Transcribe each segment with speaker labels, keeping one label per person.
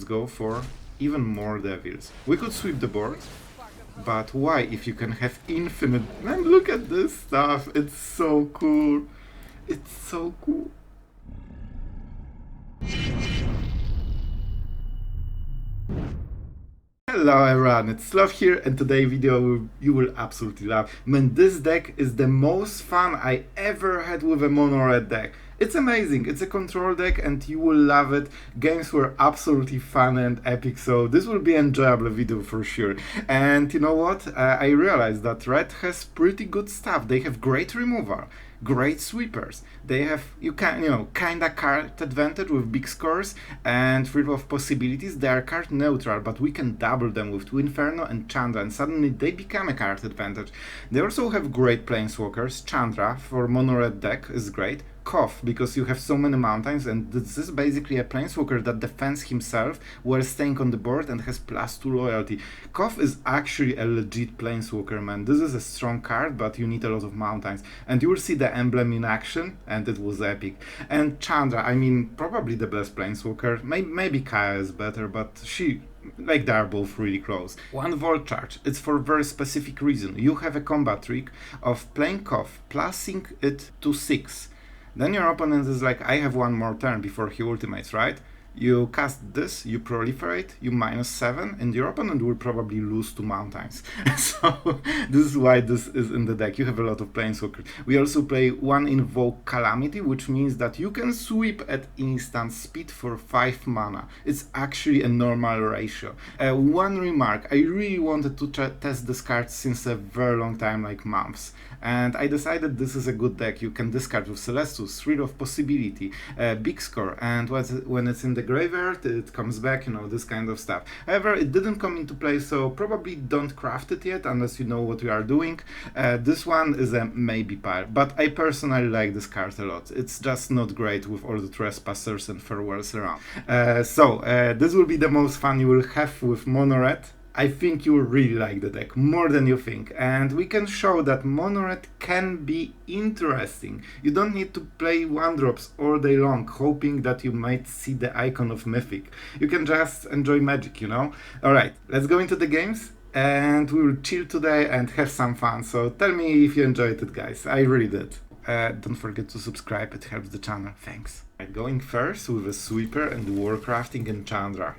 Speaker 1: let's go for even more devils. We could sweep the board, but why if you can have infinite... Man, look at this stuff, it's so cool. It's so cool. Hello everyone, it's Sloth here, and today's video you will absolutely love. Man, this deck is the most fun I ever had with a mono red deck. It's amazing, it's a control deck and you will love it. Games were absolutely fun and epic, so this will be an enjoyable video for sure. And you know what, I realized that red has pretty good stuff. They have great removal, great sweepers. They have, kinda card advantage with big scores and free of possibilities. They are card neutral, but we can double them with Twinferno and Chandra, and suddenly they become a card advantage. They also have great planeswalkers. Chandra for mono red deck is great. Koth, because you have so many mountains, and this is basically a planeswalker that defends himself while staying on the board and has +2 loyalty. Koth is actually a legit planeswalker, man. This is a strong card, but you need a lot of mountains. And you will see the emblem in action, and it was epic. And Chandra, I mean, probably the best planeswalker. Maybe Kaya is better, but they are both really close. One Volt Charge, it's for a very specific reason. You have a combat trick of playing Koth, plusing it to 6. Then your opponent is like, I have one more turn before he ultimates, right? You cast this, you proliferate, you -7, and your opponent will probably lose 2 mountains. So this is why this is in the deck. You have a lot of planeswalkers. We also play one Invoke Calamity, which means that you can sweep at instant speed for 5 mana. It's actually a normal ratio. One remark, I really wanted to test this card since a very long time, like months. And I decided this is a good deck. You can discard with Celestus, Thrill of Possibility, Big Score, and when it's in the graveyard, it comes back, this kind of stuff. However, it didn't come into play, so probably don't craft it yet unless you know what you are doing. This one is a maybe pile, but I personally like this card a lot. It's just not great with all the trespassers and farewells around. This will be the most fun you will have with mono red. I think you will really like the deck, more than you think, and we can show that mono red can be interesting. You don't need to play 1-drops all day long, hoping that you might see the icon of Mythic. You can just enjoy Magic, Alright, let's go into the games, and we will chill today and have some fun, so tell me if you enjoyed it, guys. I really did. Don't forget to subscribe, it helps the channel, thanks. Going first with a Sweeper and Warcrafting and Chandra.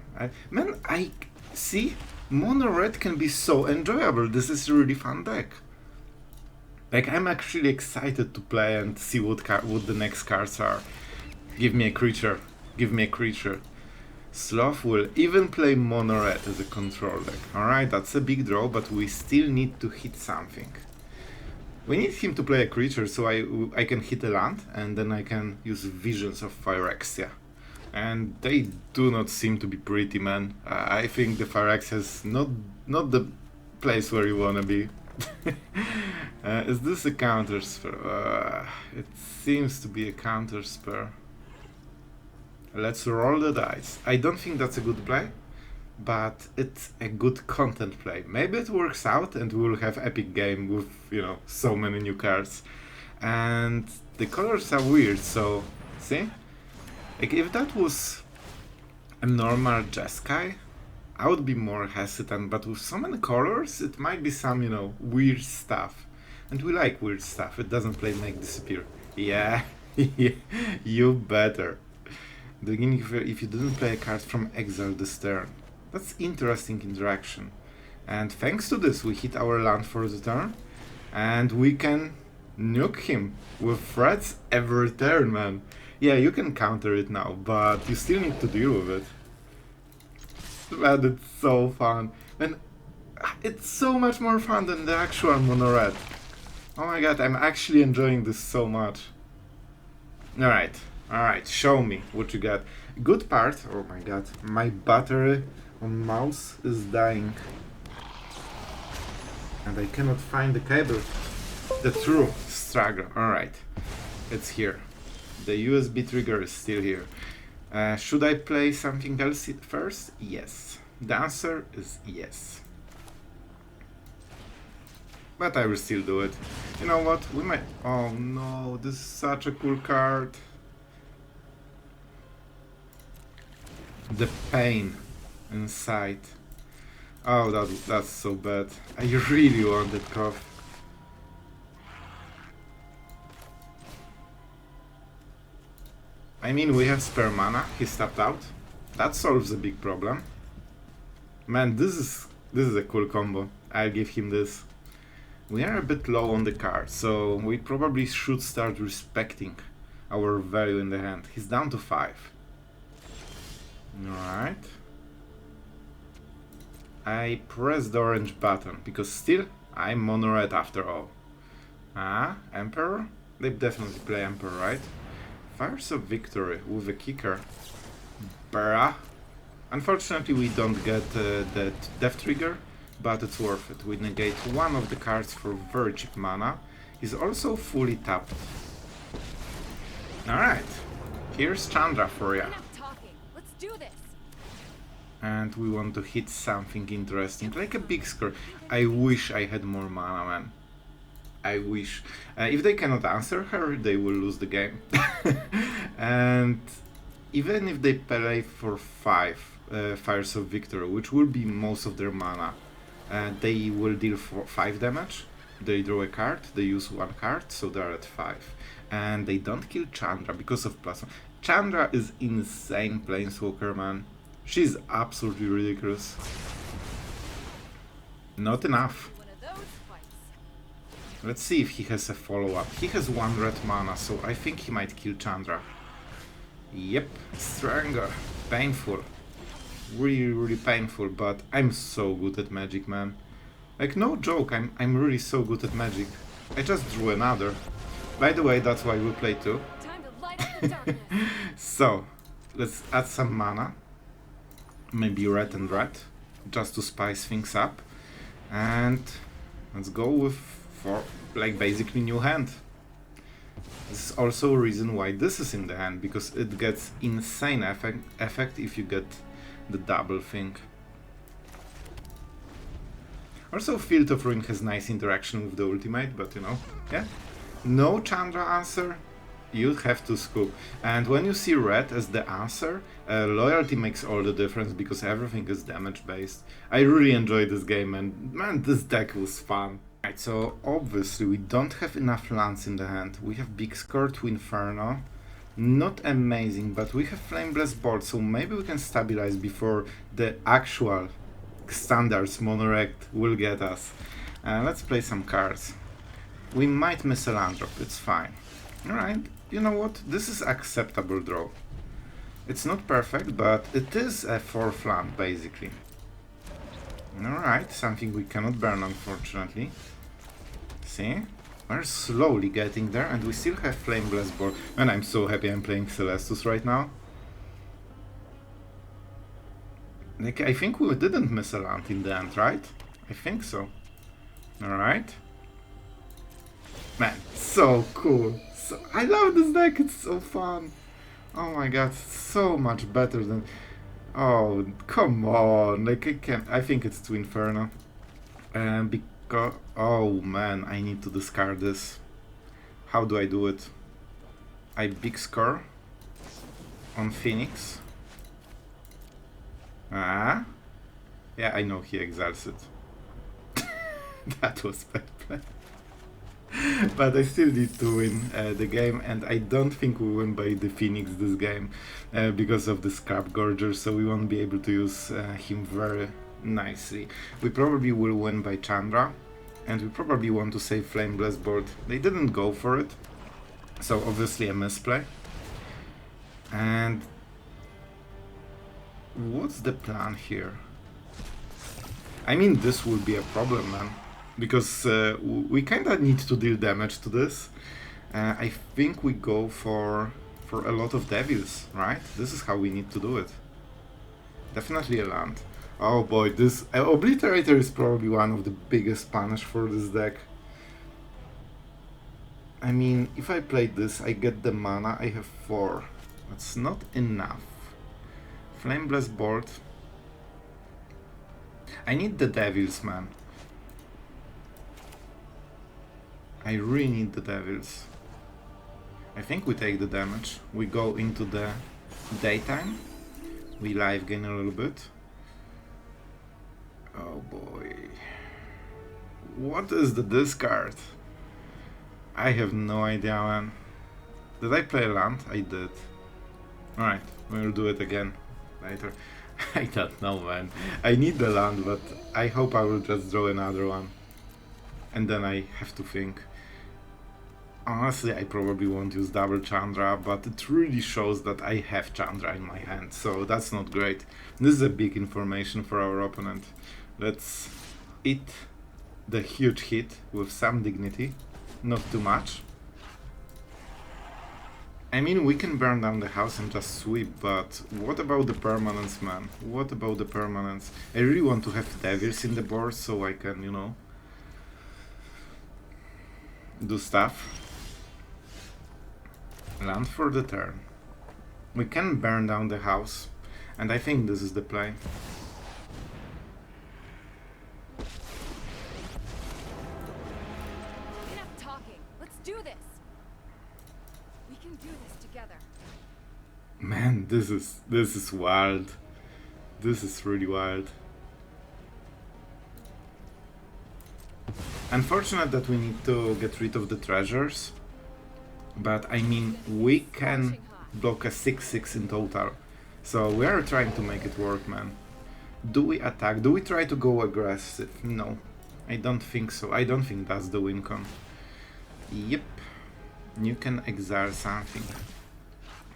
Speaker 1: Man, I see... Mono red can be so enjoyable. This is a really fun deck. I'm actually excited to play and see what the next cards are. Give me a creature. Give me a creature. Sloth will even play mono red as a control deck. Alright, that's a big draw, but we still need to hit something. We need him to play a creature so I can hit a land, and then I can use Visions of Phyrexia. And they do not seem to be pretty, man. I think the Phyrexia is not the place where you wanna be. Is this a counter spell? It seems to be a counter spell. Let's roll the dice. I don't think that's a good play, but it's a good content play. Maybe it works out and we'll have epic game with, so many new cards. And the colors are weird, so see? If that was a normal Jeskai, I would be more hesitant, but with so many colors, it might be some, weird stuff. And we like weird stuff, it doesn't play Make Disappear. Yeah, you better. The beginning, if you didn't play a card from exile this turn. That's interesting interaction. And thanks to this, we hit our land for the turn, and we can nuke him with threats every turn, man. Yeah, you can counter it now, but you still need to deal with it. Man, it's so fun. And it's so much more fun than the actual mono red. Oh my god, I'm actually enjoying this so much. Alright, show me what you got. Good part, oh my god, my battery on mouse is dying. And I cannot find the cable. The true struggle. Alright, it's here. The USB trigger is still here. Should I play something else first? Yes. The answer is yes. But I will still do it. You know what? We might... Oh no, this is such a cool card. The pain inside. Oh, that's so bad. I really wanted Koth. I mean, we have spare mana. He's tapped out. That solves a big problem. Man, this is a cool combo. I'll give him this. We are a bit low on the card, so we probably should start respecting our value in the hand. He's down to 5. Alright. I press the orange button, because still, I'm mono red after all. Ah, Emperor? They definitely play Emperor, right? Fires of Victory with a kicker. Bruh. Unfortunately, we don't get that Death Trigger, but it's worth it. We negate one of the cards for very cheap mana. He's also fully tapped. Alright, here's Chandra for ya.
Speaker 2: Let's do this.
Speaker 1: And we want to hit something interesting, like a big score. I wish I had more mana, man. I wish. If they cannot answer her, they will lose the game. And even if they play for 5 Fires of Victory, which will be most of their mana, they will deal for 5 damage. They draw a card, they use 1 card, so they're at 5. And they don't kill Chandra because of +1. Chandra is insane planeswalker, man. She's absolutely ridiculous. Not enough. Let's see if he has a follow-up. He has 1 red mana, so I think he might kill Chandra. Yep, stronger. Painful. Really painful, but I'm so good at Magic, man. Like, no joke, I'm really so good at Magic. I just drew another. By the way, that's why we play 2.
Speaker 2: Time to light up the darkness.
Speaker 1: So, let's add some mana. Maybe red and red, just to spice things up. And let's go with like basically new hand. This is also a reason why this is in the hand, because it gets insane effect if you get the double thing. Also, Field of Ruin has nice interaction with the ultimate, but you know, yeah. No Chandra answer, you have to scoop. And when you see red as the answer, loyalty makes all the difference, because everything is damage based. I really enjoyed this game, and man, this deck was fun. Right, so obviously we don't have enough lands in the hand. We have big score, Twinferno. Not amazing, but we have Flameless Bolt, so maybe we can stabilize before the actual standards monorect will get us. Let's play some cards. We might miss a land drop, it's fine. Alright, you know what? This is acceptable draw. It's not perfect, but it is a 4th land, basically. Alright, something we cannot burn, unfortunately. See? We're slowly getting there, and we still have Flameless Bolt. And I'm so happy I'm playing Celestus right now. Like, I think we didn't miss a land in the end, right? I think so. Alright. Man, so cool. I love this deck, it's so fun. Oh my god, so much better than... Oh, come on. Like, I think it's Twinferno. Because... Oh man, I need to discard this. How do I do it? I big score on Phoenix. Ah? Yeah, I know he exalts it. That was bad play. But I still need to win the game, and I don't think we win by the Phoenix this game because of the Scrap Gorger, so we won't be able to use him very nicely. We probably will win by Chandra, and we probably want to save Flameless Bolt. They didn't go for it, so obviously a misplay. And what's the plan here? I mean, this will be a problem, man. Because we kinda need to deal damage to this. I think we go for a lot of devils, right? This is how we need to do it. Definitely a land. Oh boy, this Obliterator is probably one of the biggest punish for this deck. I mean, if I play this, I get the mana, I have 4. That's not enough. Flameless Bolt. I need the devils, man. I really need the devils. I think we take the damage. We go into the daytime. We live gain a little bit. Oh boy. What is the discard? I have no idea, man. Did I play land? I did. Alright, we'll do it again later. I don't know, man. I need the land, but I hope I will just draw another one. And then I have to think. Honestly, I probably won't use double Chandra, but it really shows that I have Chandra in my hand, so that's not great. This is a big information for our opponent. Let's eat the huge hit with some dignity, not too much. I mean, we can burn down the house and just sweep, but what about the permanence, man? What about the permanence? I really want to have devils in the board so I can, you know, do stuff. Land for the turn. We can burn down the house, and I think this is the play.
Speaker 2: Enough talking. Let's do this. We can do this together.
Speaker 1: Man, this is wild. This is really wild. Unfortunate that we need to get rid of the treasures. But I mean, we can block a 6/6 in total. So we are trying to make it work, man. Do we attack? Do we try to go aggressive? No, I don't think so. I don't think that's the win con. Yep, you can exile something.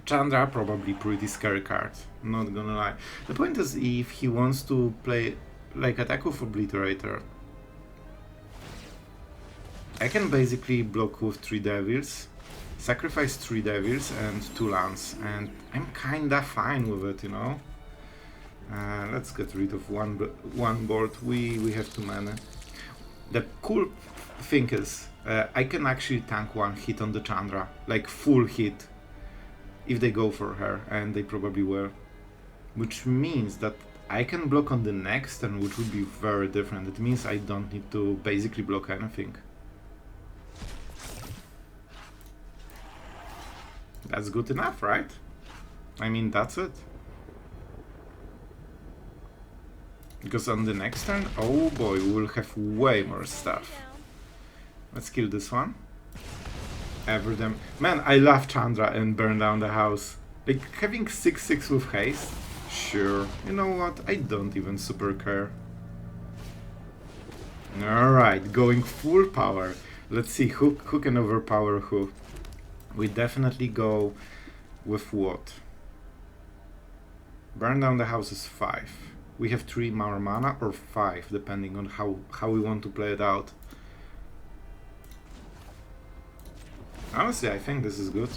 Speaker 1: Chandra, probably pretty scary card, not gonna lie. The point is, if he wants to play like attack with Obliterator, I can basically block with 3 devils, sacrifice 3 devils and 2 lands, and I'm kinda fine with it, you know. Let's get rid of one board. We have 2 mana. The cool thing is, I can actually tank 1 hit on the Chandra, like full hit, if they go for her, and they probably will. Which means that I can block on the next turn, which would be very different. It means I don't need to basically block anything. That's good enough, right? I mean, that's it. Because on the next turn, oh boy, we'll have way more stuff. Let's kill this one. Man, I love Chandra and burn down the house. Like, having 6/6 with haste? Sure. You know what? I don't even super care. Alright, going full power. Let's see who can overpower who. We definitely go with what? Burn down the house is 5. We have 3 more mana or 5, depending on how we want to play it out. Honestly, I think this is good.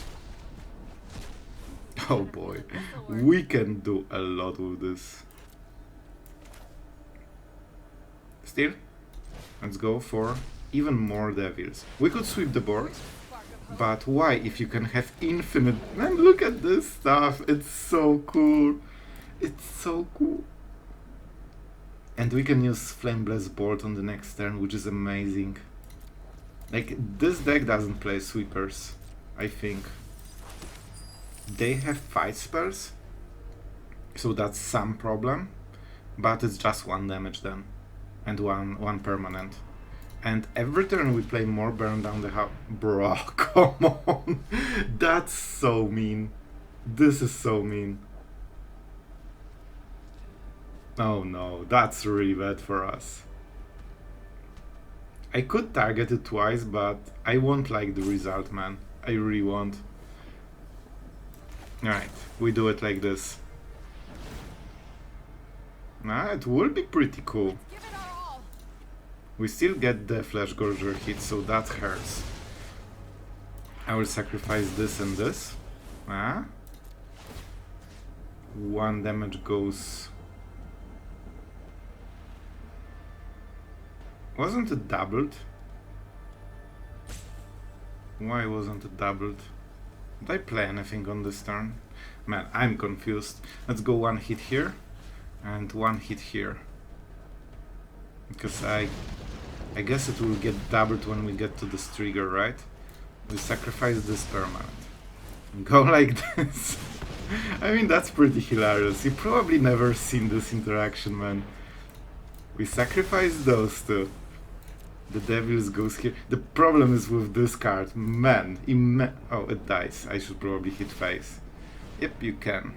Speaker 1: Oh boy, we can do a lot with this. Still, let's go for even more devils. We could sweep the board, but why if you can have infinite... Man, look at this stuff, it's so cool. It's so cool. And we can use Flameless Bolt on the next turn, which is amazing. Like, this deck doesn't play sweepers, I think. They have fight spells, so that's some problem, but it's just 1 damage then, and one permanent. And every turn we play more burn down the house. Bro, come on! That's so mean. This is so mean. Oh no, that's really bad for us. I could target it twice, but I won't like the result, man. I really won't. Alright, we do it like this. Nah, it will be pretty cool. We still get the Flesh Gorger hit, so that hurts. I will sacrifice this and this. Ah. 1 damage goes... Wasn't it doubled? Why wasn't it doubled? Did I play anything on this turn? Man, I'm confused. Let's go 1 hit here and 1 hit here. Because I guess it will get doubled when we get to this trigger, right? We sacrifice this permanent. Go like this. I mean, that's pretty hilarious. You've probably never seen this interaction, man. We sacrifice those two. The Devils goes here. The problem is with this card, man. Oh, it dies. I should probably hit face. Yep, you can.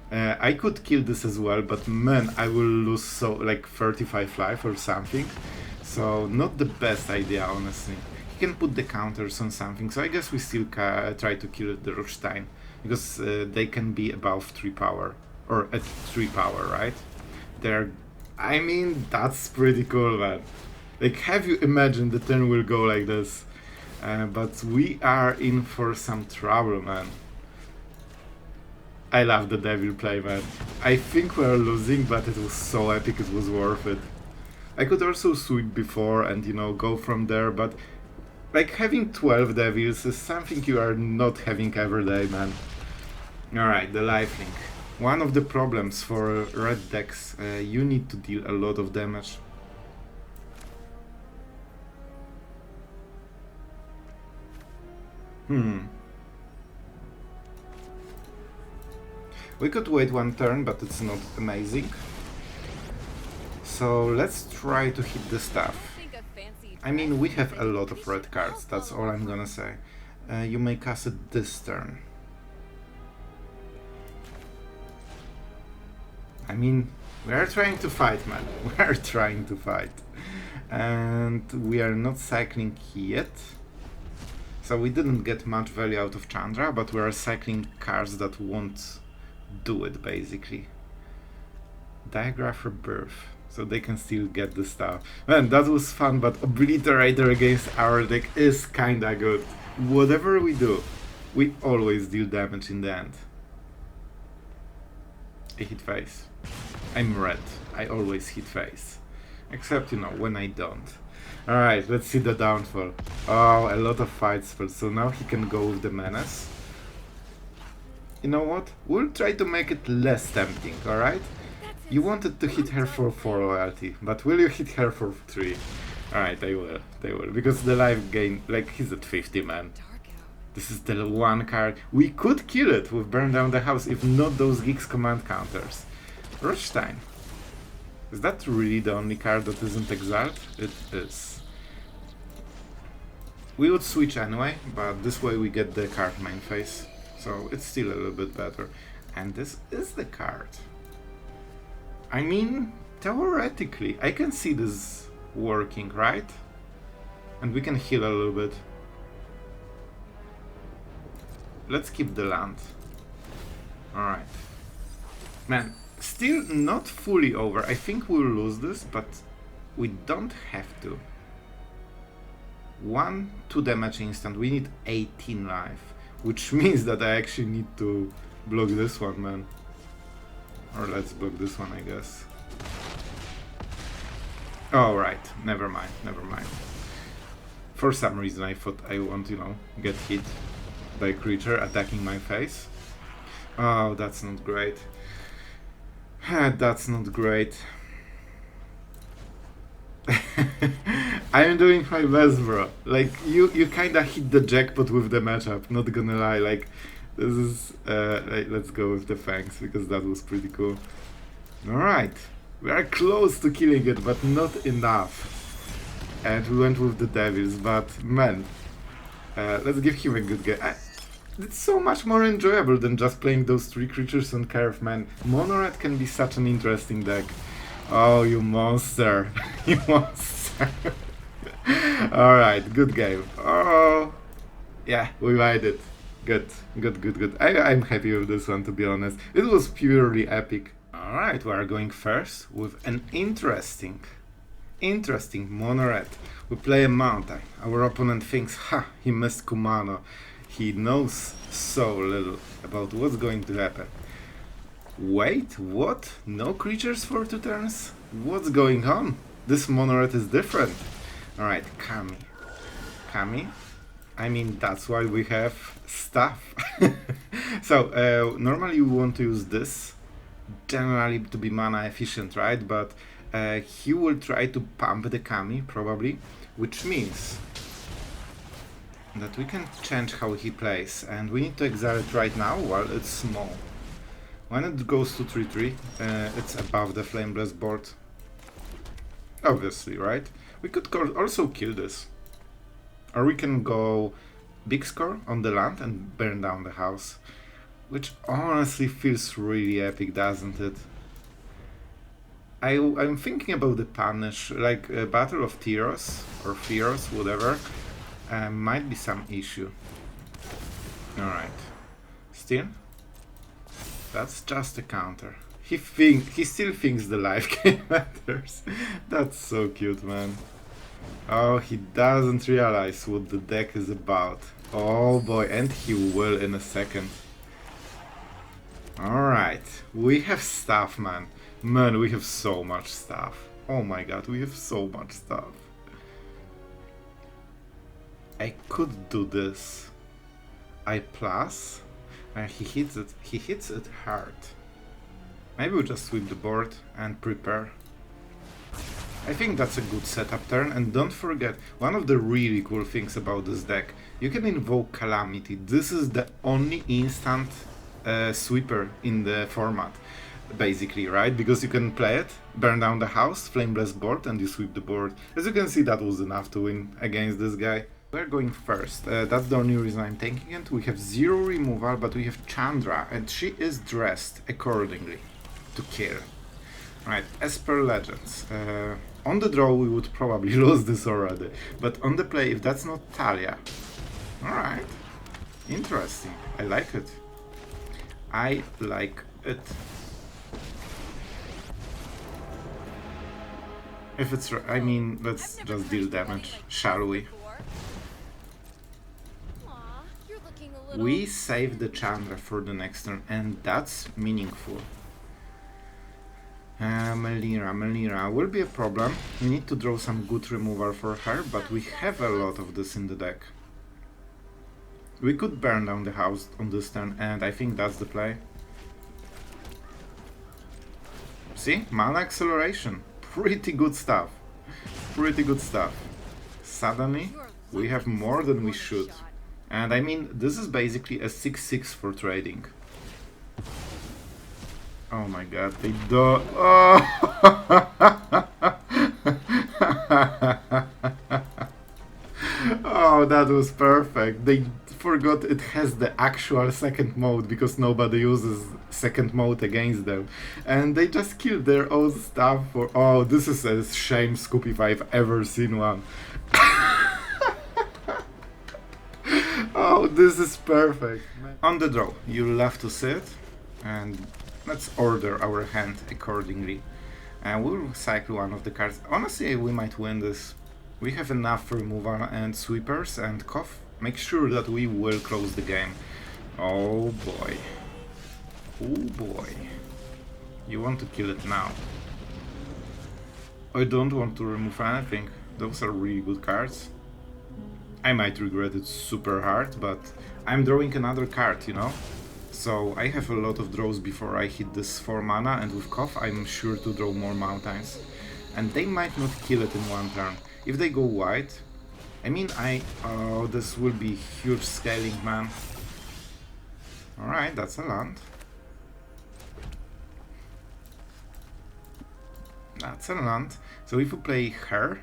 Speaker 1: I could kill this as well, but man, I will lose so like 35 life or something. So not the best idea, honestly. He can put the counters on something, so I guess we still try to kill the Rockstein, because they can be above 3 power, or at 3 power, right? I mean, that's pretty cool, man. Like, have you imagined the turn will go like this? But we are in for some trouble, man. I love the devil play, man. I think we're losing, but it was so epic, it was worth it. I could also sweep before and, you know, go from there, but like having 12 devils is something you are not having every day, man. Alright, the lifelink. One of the problems for red decks, you need to deal a lot of damage. We could wait one turn, but it's not amazing. So let's try to hit the stuff. I mean, we have a lot of red cards, that's all I'm gonna say. You may cast it this turn. I mean, we are trying to fight, man. We are trying to fight. And we are not cycling yet. So we didn't get much value out of Chandra, but we are cycling cards that won't do it, basically. Diagraph Rebirth, so they can still get the stuff. Man, that was fun, but Obliterator against our deck is kinda good. Whatever we do, we always deal damage in the end. I hit face. I'm red. I always hit face. Except, you know, when I don't. Alright, let's see the downfall. Oh, a lot of fight spells, so now he can go with the Menace. You know what? We'll try to make it less tempting, alright? You wanted to hit her for 4 loyalty, but will you hit her for 3? Alright, I will, because the life gain, like, he's at 50, man. This is the one card. We could kill it with Burn Down the House, if not those Geeks command counters. Rothstein. Is that really the only card that isn't exiled? It is. We would switch anyway, but this way we get the card main phase. So it's still a little bit better. And this is the card. I mean, theoretically, I can see this working, right? And we can heal a little bit. Let's keep the land. Alright. Man, still not fully over. I think we'll lose this, but we don't have to. 1-2 damage instant. We need 18 life. Which means that I actually need to block this one, man. Or let's block this one, I guess. Oh, right. Never mind. For some reason I thought I won't, you know, get hit by a creature attacking my face. Oh, that's not great. That's not great. I'm doing my best, bro. Like, you kinda hit the jackpot with the matchup, not gonna lie. Like, this is... let's go with the Fangs, because that was pretty cool. Alright. We are close to killing it, but not enough. And we went with the Devils, but man... let's give him a good game. It's so much more enjoyable than just playing those 3 creatures on curve, man. Mono Red can be such an interesting deck. Oh, you monster. You monster. Alright, good game. Oh, yeah, we made it. Good. I'm happy with this one, to be honest. It was purely epic. Alright, we are going first with an interesting mono red. We play a mountain. Our opponent thinks, ha, he missed Kumano. He knows so little about what's going to happen. Wait, what? No creatures for 2 turns? What's going on? This mono red is different. Alright, Kami. I mean, that's why we have stuff. So, normally we want to use this, generally to be mana efficient, right? But he will try to pump the Kami, probably, which means that we can change how he plays, and we need to exile it right now while it's small. When it goes to 3-3, it's above the Flameless board. Obviously, right? We could also kill this. Or we can go big score on the land and burn down the house. Which honestly feels really epic, doesn't it? I'm thinking about the punish, like Battle of Tyros, or Theros, whatever, might be some issue. Alright. Still? That's just a counter. He still thinks the life game matters. That's so cute, man. Oh, he doesn't realize what the deck is about. Oh boy, and he will in a second. Alright, we have stuff, man. Man, we have so much stuff. Oh my god, we have so much stuff. I could do this. I plus, and he hits it hard. Maybe we just sweep the board and prepare. I think that's a good setup turn, and don't forget, one of the really cool things about this deck, you can invoke Calamity. This is the only instant sweeper in the format, basically, right? Because you can play it, burn down the house, flameless board, and you sweep the board. As you can see, that was enough to win against this guy. We're going first, that's the only reason I'm taking it. We have 0 removal, but we have Chandra, and she is dressed accordingly to kill. Right, as per legends. On the draw we would probably lose this already, but on the play, if that's not Talia. Alright, interesting, I like it. I like it. If it's, I mean, let's just deal damage, shall we? We save the Chandra for the next turn, and that's meaningful. Melira will be a problem. We need to draw some good removal for her, but we have a lot of this in the deck. We could burn down the house on this turn, and I think that's the play. See? Mana acceleration. Pretty good stuff. Pretty good stuff. Suddenly, we have more than we should. And I mean, this is basically a 6-6 for trading. Oh my god, they do. Oh! Oh, that was perfect. They forgot it has the actual second mode because nobody uses second mode against them. And they just killed their own stuff for. Oh, this is a shame, Scoop, if I've ever seen one. Oh, this is perfect. On the draw, you'll have to sit and let's order our hand accordingly. And we'll cycle one of the cards. Honestly, we might win this. We have enough removal and sweepers, and Koth make sure that we will close the game. Oh boy. Oh boy. You want to kill it now. I don't want to remove anything. Those are really good cards. I might regret it super hard, but I'm drawing another card, you know? So I have a lot of draws before I hit this 4 mana, and with Koth I'm sure to draw more mountains. And they might not kill it in one turn. If they go wide, I mean, oh, this will be huge scaling, man. Alright, that's a land. That's a land. So if we play her,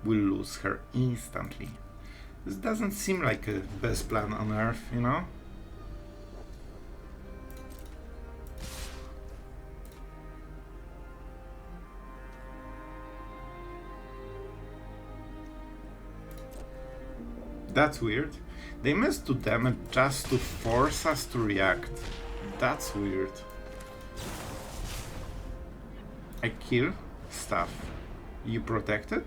Speaker 1: we'll lose her instantly. This doesn't seem like a best plan on earth, you know? That's weird. They must do damage just to force us to react. That's weird. I kill stuff. You protect it?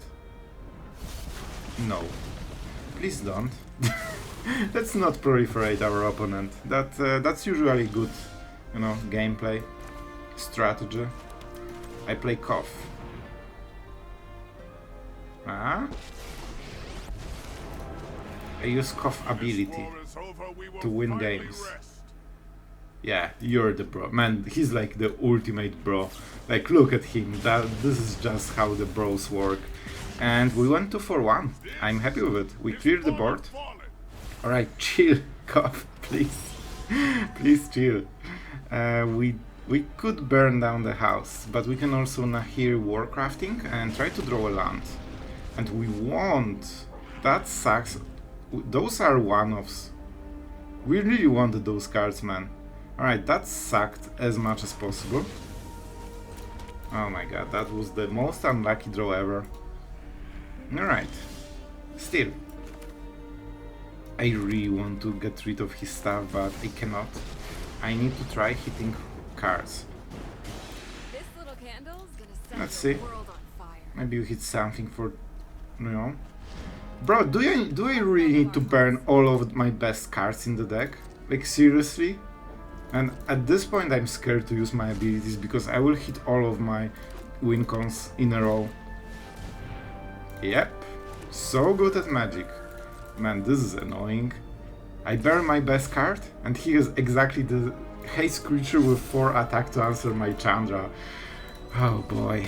Speaker 1: No. Please don't. Let's not proliferate our opponent. That's usually good, you know, gameplay, strategy. I play Koth. Ah? I use Koth ability to win games. Yeah, you're the bro. Man, he's like the ultimate bro. Like, look at him. This is just how the bros work. And we went 2 for 1. I'm happy with it. We cleared the board. Alright, chill, Koth, please. Please chill. We could burn down the house, but we can also Nahiri Warcrafting and try to draw a land. And we won't. That sucks. Those are one-offs. We really wanted those cards, man. Alright, that sucked as much as possible. Oh my god, that was the most unlucky draw ever. Alright. Still. I really want to get rid of his stuff, but I cannot. I need to try hitting cards.
Speaker 2: This little candle's gonna set
Speaker 1: Let's
Speaker 2: the
Speaker 1: see.
Speaker 2: world on fire.
Speaker 1: Maybe you hit something for... No. Bro, do I really need to burn all of my best cards in the deck? Like, seriously? And at this point I'm scared to use my abilities because I will hit all of my win cons in a row. Yep. So good at Magic. Man, this is annoying. I burn my best card and he has exactly the haste creature with 4 attack to answer my Chandra. Oh boy.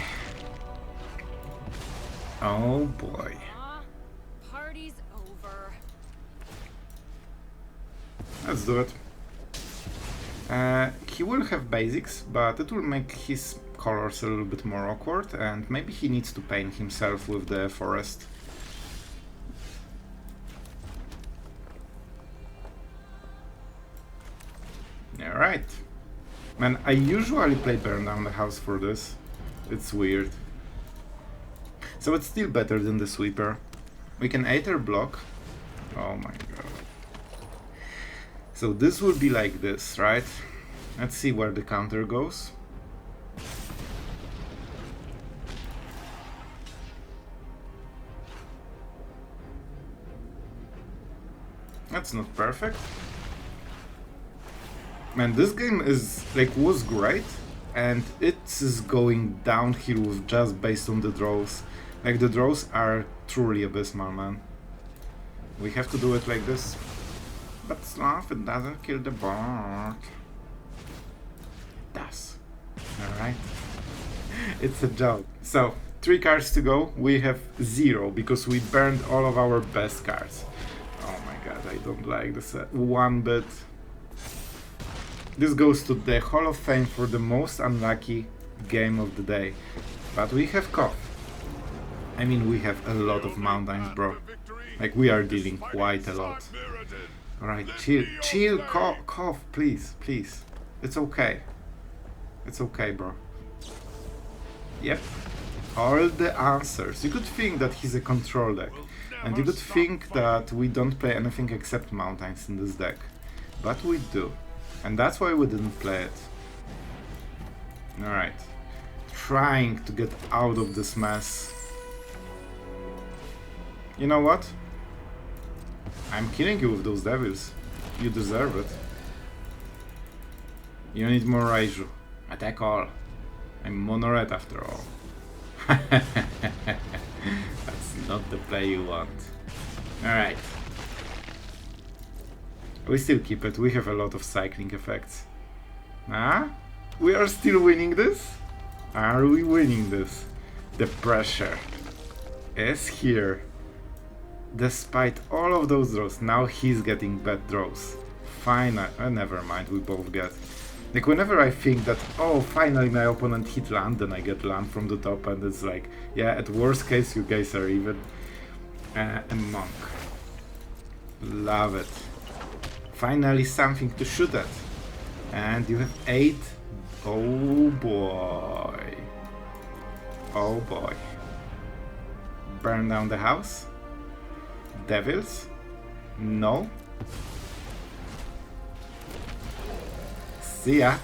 Speaker 1: Oh boy.
Speaker 2: Party's over.
Speaker 1: Let's do it. He will have basics, but it will make his colors a little bit more awkward, and maybe he needs to paint himself with the forest. Alright. Man, I usually play Burn Down the House for this. It's weird. So it's still better than the Sweeper. We can Aether block. Oh my god. So this will be like this, right? Let's see where the counter goes. That's not perfect. Man, this game is was great, and it is going downhill with just based on the draws. Like, the draws are truly abysmal, man. We have to do it like this. But Sloth, it doesn't kill the board. It does. Alright. It's a joke. So, 3 cards to go. We have 0 because we burned all of our best cards. Oh my god, I don't like this one bit. This goes to the Hall of Fame for the most unlucky game of the day. But we have Koth. I mean, we have a lot of mountains, bro. Like, we are dealing quite a lot. Alright, chill, Koth, please, please. It's okay. It's okay, bro. Yep. All the answers. You could think that he's a control deck. And you could think that we don't play anything except mountains in this deck. But we do. And that's why we didn't play it. Alright. Trying to get out of this mess. You know what? I'm killing you with those devils. You deserve it. You need more Raiju. Attack all. I'm mono red after all. That's not the play you want. Alright. We still keep it. We have a lot of cycling effects. Ah? We are still winning this? Are we winning this? The pressure is here. Despite all of those draws, now he's getting bad draws. Fine, never mind, we both get. Like, whenever I think that, oh, finally my opponent hit land, then I get land from the top, and it's like, yeah, at worst case you guys are even. A monk. Love it. Finally something to shoot at. And you have 8. Oh boy. Oh boy. Burn down the house? Devils? No. See ya.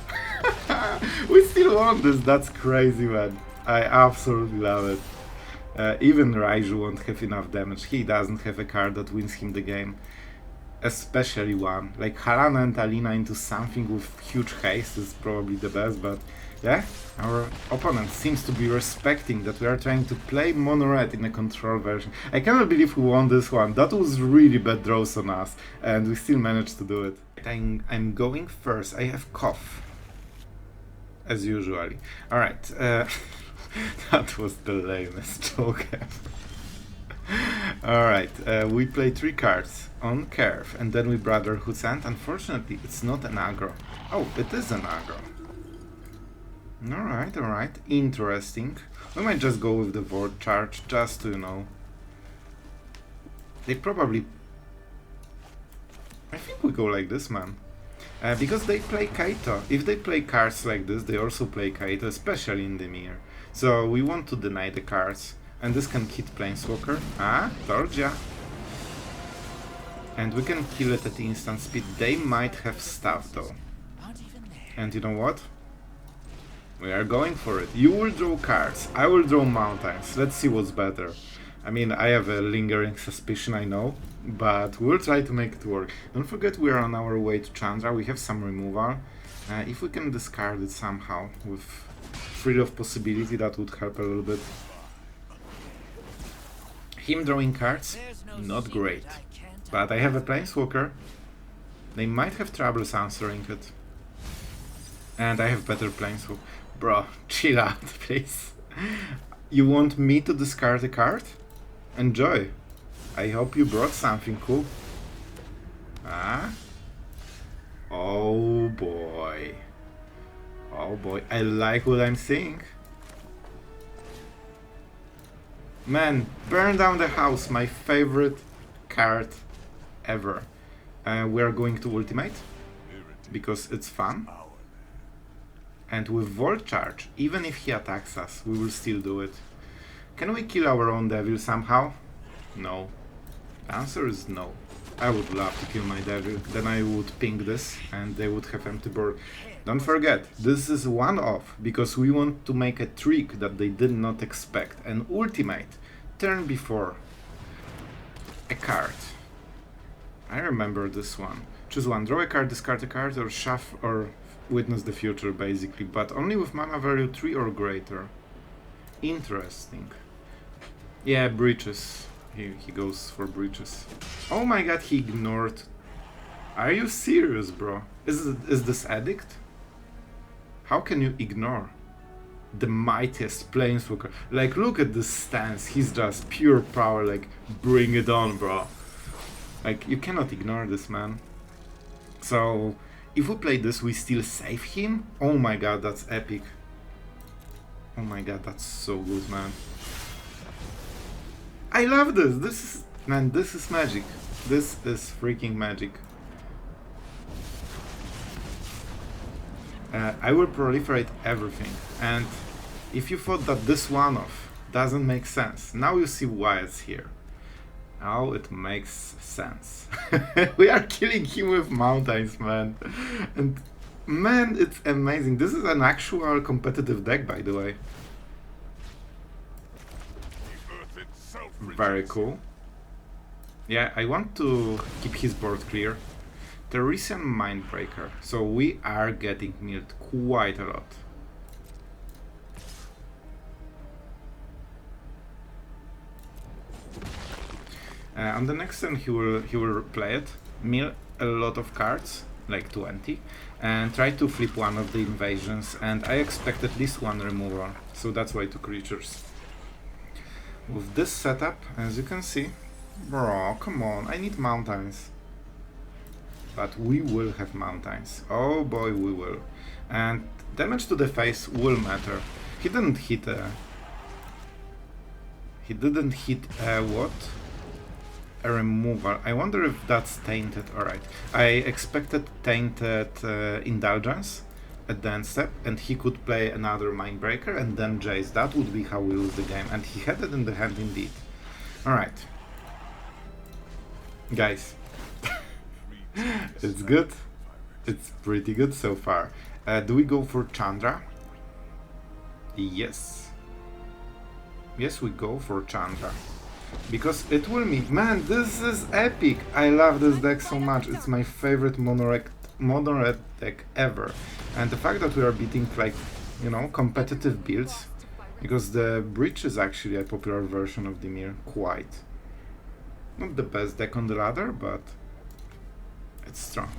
Speaker 1: We still won this. That's crazy, man. I absolutely love it. Even Raiju won't have enough damage. He doesn't have a card that wins him the game. Especially one. Like, Harana and Alina into something with huge haste is probably the best, but yeah, our opponent seems to be respecting that we are trying to play mono red in a control version. I cannot believe we won this one. That was really bad draws on us, and we still managed to do it. I'm going first. I have Koth, as usually. Alright, that was the lamest joke ever. Alright, we play 3 cards on curve, and then we Brotherhood send. Unfortunately, it's not an aggro. Oh, it is an aggro. Alright, interesting. We might just go with the Void Charge, just to, you know... They probably... I think we go like this, man. Because they play Kaito. If they play cards like this, they also play Kaito, especially in the mirror. So we want to deny the cards. And this can hit Planeswalker. Ah, told ya. And we can kill it at instant speed. They might have stuff though. And you know what? We are going for it. You will draw cards. I will draw mountains. Let's see what's better. I mean, I have a lingering suspicion, I know, but we'll try to make it work. Don't forget we are on our way to Chandra. We have some removal. If we can discard it somehow with free of possibility, that would help a little bit. Him drawing cards, not great. But I have a Planeswalker. They might have troubles answering it. And I have better Planeswalker. Bro, chill out, please. You want me to discard a card? Enjoy. I hope you brought something cool. Ah? Oh boy. Oh boy, I like what I'm seeing. Man, burn down the house, my favorite card ever. We are going to ultimate because it's fun. And with Volt Charge, even if he attacks us, we will still do it. Can we kill our own devil somehow? No. The answer is no. I would love to kill my devil, then I would ping this and they would have empty board. Don't forget, this is one off, because we want to make a trick that they did not expect. An ultimate, turn before a card. I remember this one. Choose one, draw a card, discard a card, or shuffle, or witness the future basically, but only with mana value 3 or greater. Interesting. Yeah, breaches. He goes for breaches. Oh my god, he ignored. Are you serious, bro? Is this addict? How can you ignore the mightiest Planeswalker? Like, look at this stance. He's just pure power. Like, bring it on, bro. Like, you cannot ignore this, man. So, if we play this, we still save him? Oh my god, that's epic. Oh my god, that's so good, man. I love this. This is, man, this is magic. This is freaking magic. I will proliferate everything. And if you thought that this one-off doesn't make sense, now you see why it's here. Now it makes sense. We are killing him with mountains, man. And man, it's amazing. This is an actual competitive deck, by the way. Very cool. Yeah, I want to keep his board clear. Teresian Mindbreaker. So we are getting milled quite a lot. On the next turn he will play it, mill a lot of cards, like 20, and try to flip one of the invasions, and I expect at least one removal, so that's why 2 creatures. With this setup, as you can see, bro, come on, I need mountains. But we will have mountains. Oh boy, we will. And damage to the face will matter. He didn't hit what? A removal. I wonder if that's tainted. Alright. I expected tainted indulgence at the end step, and he could play another Mindbreaker and then Jace. That would be how we lose the game. And he had it in the hand indeed. Alright. Guys. It's good. It's pretty good so far. Do we go for Chandra? Yes. Yes, we go for Chandra. Because it will mean, man, this is epic. I love this deck so much. It's my favorite mono red deck ever. And the fact that we are beating, like, you know, competitive builds, because the Breach is actually a popular version of Dimir, quite. Not the best deck on the ladder, but it's strong.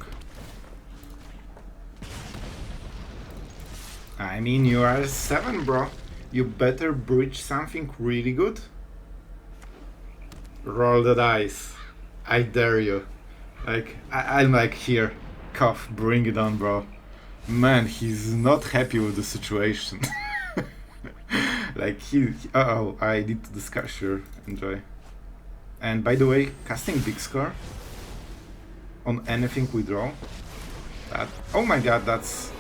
Speaker 1: I mean, you are a 7, bro. You better breach something really good. Roll the dice. I dare you. Like, I'm like, here, Koth, bring it on, bro. Man, he's not happy with the situation. Like uh-oh, I need to discuss. Sure, enjoy. And by the way, casting big score on anything we draw. That, oh my god, that's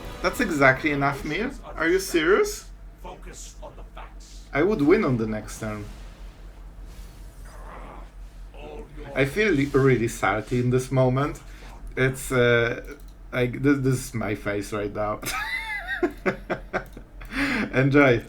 Speaker 1: exactly enough meal. Are you serious?
Speaker 3: Focus on the facts.
Speaker 1: I would win on the next turn. I feel really salty in this moment. It's like this is my face right now. Enjoy.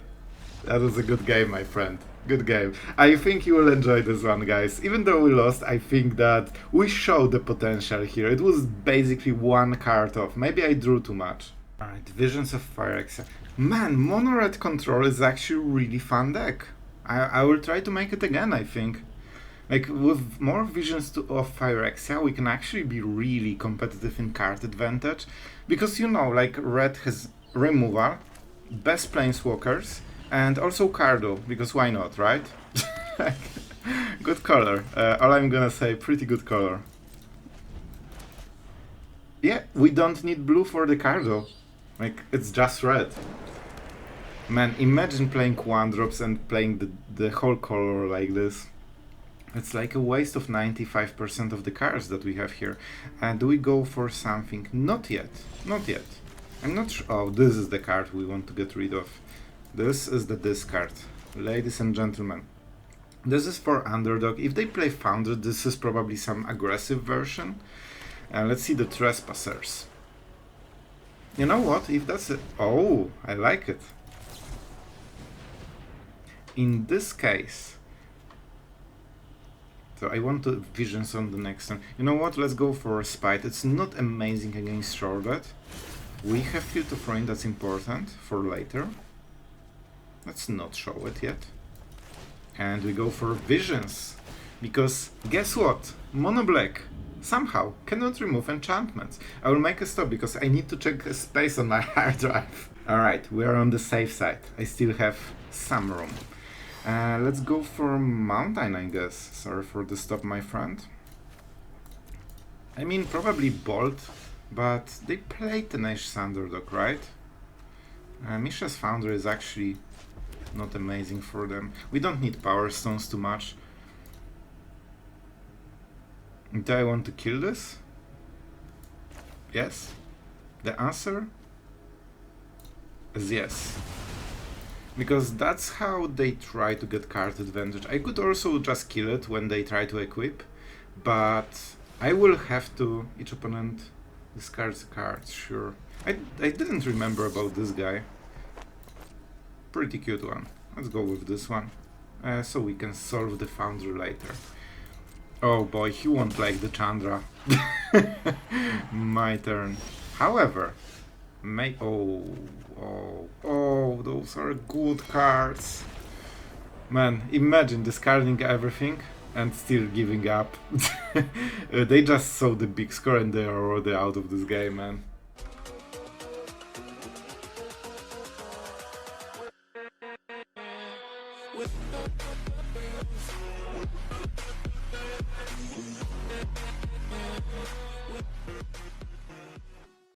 Speaker 1: That was a good game, my friend. Good game. I think you will enjoy this one, guys. Even though we lost, I think that we showed the potential here. It was basically one card off. Maybe I drew too much. Alright, Visions of Phyrexia. Man, Mono Red Control is actually a really fun deck. I will try to make it again, I think. Like, with more Visions of Phyrexia, we can actually be really competitive in card advantage. Because, you know, like, Red has removal, best Planeswalkers, and also Cardo, because why not, right? Good color. All I'm gonna say, pretty good color. Yeah, we don't need blue for the Cardo. Like, it's just red. Man, imagine playing 1-drops and playing the whole color like this. It's like a waste of 95% of the cards that we have here. Do we go for something? Not yet. Not yet. I'm not sure. Oh, this is the card we want to get rid of. This is the discard. Ladies and gentlemen. This is for Underdog. If they play Founder, this is probably some aggressive version. Let's see the Trespassers. You know what? If that's it. Oh, I like it. In this case. So I want to Visions on the next turn. You know what? Let's go for a Spite. It's not amazing against Shortcut. We have Field of Rain, that's important for later. Let's not show it yet. And we go for Visions. Because guess what? Mono Black somehow cannot remove enchantments. I will make a stop because I need to check a space on my hard drive. Alright, we are on the safe side. I still have some room. Let's go for Mountain, I guess. Sorry for the stop, my friend. I mean, probably Bolt, but they played Tenacious Underdog, right? Mishra's Founder is actually not amazing for them. We don't need Power Stones too much. Do I want to kill this? Yes? The answer is yes. Because that's how they try to get card advantage. I could also just kill it when they try to equip, but I will have to... Each opponent discards a card, sure. I didn't remember about this guy. Pretty cute one. Let's go with this one. So we can solve the Foundry later. Oh boy, he won't like the Chandra. My turn. However, oh, those are good cards. Man, imagine discarding everything and still giving up. They just saw the big score and they are already out of this game, man.